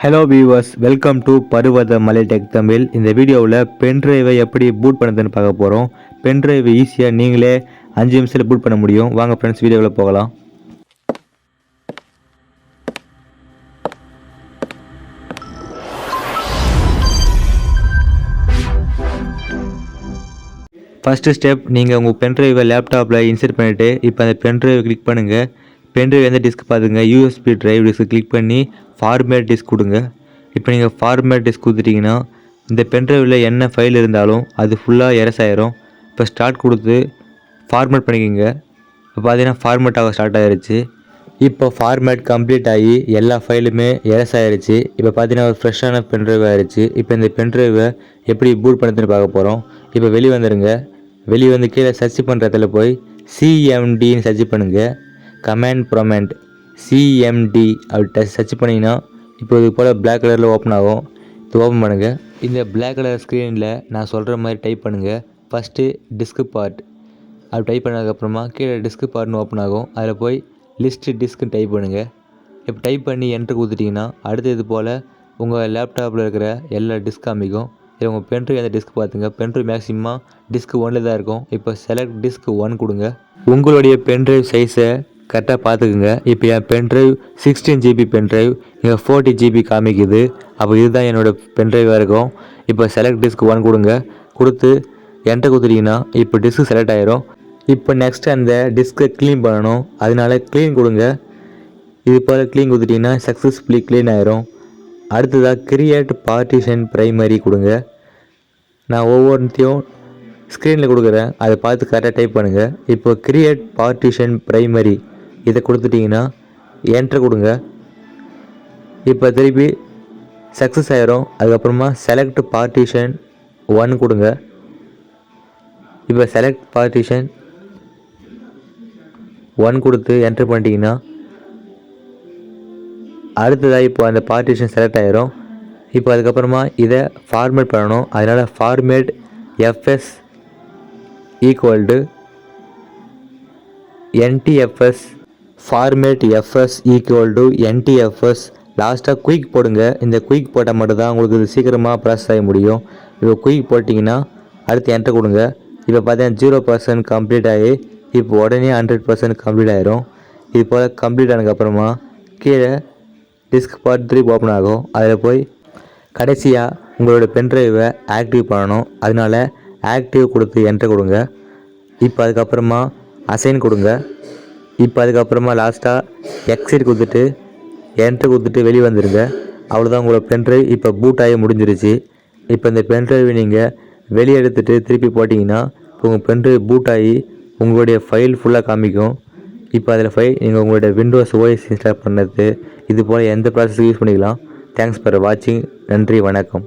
Hello viewers, welcome to பருவத மலை tech Tamil. இந்த வீடியோவில் பென்ட்ரைவை எப்படி பூட் பண்ணுறதுன்னு பார்க்க போகிறோம். பென்ட்ரைவை ஈஸியாக நீங்களே 5 நிமிஷத்தில் பூட் பண்ண முடியும். வாங்க ஃப்ரெண்ட்ஸ், வீடியோவில் போகலாம். ஃபஸ்ட்டு ஸ்டெப், நீங்கள் உங்கள் பென்ட்ரைவை லேப்டாப்பில் இன்சர்ட் பண்ணிவிட்டு இப்போ அந்த பென்ட்ரைவை கிளிக் பண்ணுங்கள். பென்ட்ரைவ் எந்த டிஸ்க் பார்த்துங்க, யூஎஸ்பி டிரைவ் டிஸ்க் கிளிக் பண்ணி ஃபார்மேட் டிஸ்க் கொடுங்க. இப்போ நீங்கள் ஃபார்மேட் டிஸ்க் கொடுத்துட்டிங்கன்னா இந்த பென்ட்ரைவில் என்ன ஃபைல் இருந்தாலும் அது ஃபுல்லாக எரஸ் ஆயிரும். இப்போ ஸ்டார்ட் கொடுத்து ஃபார்மேட் பண்ணிக்கோங்க. இப்போ பார்த்தீங்கன்னா ஃபார்மேட் ஆக ஸ்டார்ட் ஆகிருச்சு. இப்போ ஃபார்மேட் கம்ப்ளீட் ஆகி எல்லா ஃபைலுமே எரஸ் ஆகிருச்சு. இப்போ பார்த்தீங்கன்னா ஒரு ஃப்ரெஷ்ஷான பென்ட்ரைவ் ஆகிருச்சு. இப்போ இந்த பென்ட்ரைவை எப்படி பூட் பண்ணுறதுன்னு பார்க்க போகிறோம். இப்போ வெளியே வந்துடுங்க. வெளியே வந்து கீழே சர்ச் பண்ணுற இடத்துல போய் சிஎம்டின்னு சர்ச் பண்ணுங்கள். கமாண்ட் ப்ரொமெண்ட் சிஎம்டி அப்படி சர்ச் பண்ணிங்கன்னா இப்போ இது போல் பிளாக் கலரில் ஓப்பன் ஆகும். இது ஓப்பன் பண்ணுங்கள். இந்த பிளாக் கலர் ஸ்க்ரீனில் நான் சொல்கிற மாதிரி டைப் பண்ணுங்கள். ஃபஸ்ட்டு டிஸ்க் பார்ட் அப்படி டைப் பண்ணதுக்கப்புறமா கீழே டிஸ்க் பார்ட்னு ஓப்பன் ஆகும். அதில் போய் லிஸ்ட்டு டிஸ்க்குன்னு டைப் பண்ணுங்கள். இப்போ டைப் பண்ணி என்ட்ரு கொடுத்துட்டிங்கன்னா அடுத்து இது போல் உங்கள் லேப்டாப்பில் இருக்கிற எல்லா டிஸ்க் காமிக்கும். இதில் உங்கள் பென்ட்ரைவ் அந்த டிஸ்க் பார்த்துங்க. பென்ட்ரைவ் மேக்ஸிமம் டிஸ்க் 1 தான் இருக்கும். இப்போ செலக்ட் டிஸ்க் 1 கொடுங்க. உங்களுடைய பென்ட்ரைவ் சைஸை கரெக்டாக பார்த்துக்குங்க. இப்போ என் பென்ட்ரைவ் 16 GB பென்ட்ரைவ், இங்கே 40 GB காமிக்குது. அப்போ இதுதான் என்னோடய பென்ட்ரைவாக இருக்கும். இப்போ செலக்ட் டிஸ்க் 1 கொடுங்க. கொடுத்து என்ட்ரு கொடுத்துட்டிங்கன்னா இப்போ டிஸ்க் செலக்ட் ஆகிரும். இப்போ நெக்ஸ்ட்டு அந்த டிஸ்கை க்ளீன் பண்ணணும். அதனால க்ளீன் கொடுங்க. இது போல் க்ளீன் கொடுத்துட்டிங்கன்னா சக்ஸஸ்ஃபுல்லி க்ளீன் ஆகிரும். அடுத்ததாக கிரியேட் பார்ட்டிஷன் ப்ரைமரி கொடுங்க. நான் ஒவ்வொன்றையும் ஸ்க்ரீனில் கொடுக்குறேன், அதை பார்த்து கரெக்டாக டைப் பண்ணுங்கள். இப்போ கிரியேட் பார்ட்டிஷன் ப்ரைமரி இதை கொடுத்துட்டிங்கன்னா என்ட்ரு கொடுங்க. இப்போ திருப்பி சக்ஸஸ் ஆகிரும். அதுக்கப்புறமா செலக்ட் பார்ட்டிஷன் 1 கொடுங்க. இப்போ செலக்ட் பார்ட்டிஷன் 1 கொடுத்து என்ட்ரு பண்ணிட்டீங்கன்னா அடுத்ததாக இப்போ அந்த பார்ட்டிஷன் செலக்ட் ஆகிரும். இப்போ அதுக்கப்புறமா இதை ஃபார்மேட் பண்ணணும். அதனால் format FS equal to NTFS format FS equal to NTFS லாஸ்ட்டாக குயிக் போடுங்க. இந்த குயிக் போட்டால் மட்டும்தான் உங்களுக்கு இது சீக்கிரமாக ப்ராசஸ் ஆக முடியும். இப்போ குயிக் போட்டிங்கன்னா அடுத்து என்ட்ரு கொடுங்க. இப்போ பார்த்தீங்கன்னா 0% கம்ப்ளீட் ஆகி இப்போ உடனே 100% கம்ப்ளீட் ஆகிரும். இது போல் கம்ப்ளீட் ஆனதுக்கப்புறமா கீழே டிஸ்க் பார்ட் 3 ஓப்பன் ஆகும். அதில் போய் கடைசியாக உங்களோட பென்ட்ரைவை ஆக்டிவ் பண்ணணும். அதனால ஆக்டிவ் கொடுத்து என்ட்ரு கொடுங்க. இப்போ அதுக்கப்புறமா அசைன் கொடுங்க. இப்போ அதுக்கப்புறமா லாஸ்ட்டாக எக்ஸிட் கொடுத்துட்டு என்ட்ரு கொடுத்துட்டு வெளியே வந்துடுங்க. அவ்வளோதான், உங்களோட பென்ட்ரைவ் இப்போ பூட் ஆகி முடிஞ்சிருச்சு. இப்போ இந்த பென்ட்ரைவை நீங்கள் வெளியே எடுத்துகிட்டு திருப்பி போட்டிங்கன்னா உங்கள் பென்ட்ரைவ் பூட் ஆகி உங்களுடைய ஃபைல் ஃபுல்லாக காமிக்கும். இப்போ அதில் நீங்கள் உங்களுடைய விண்டோஸ் ஓஎஸ் இன்ஸ்டால் பண்ணுறது இது போல் எந்த ப்ராசஸ் யூஸ் பண்ணிக்கலாம். தேங்க்ஸ் ஃபார் வாட்சிங். நன்றி, வணக்கம்.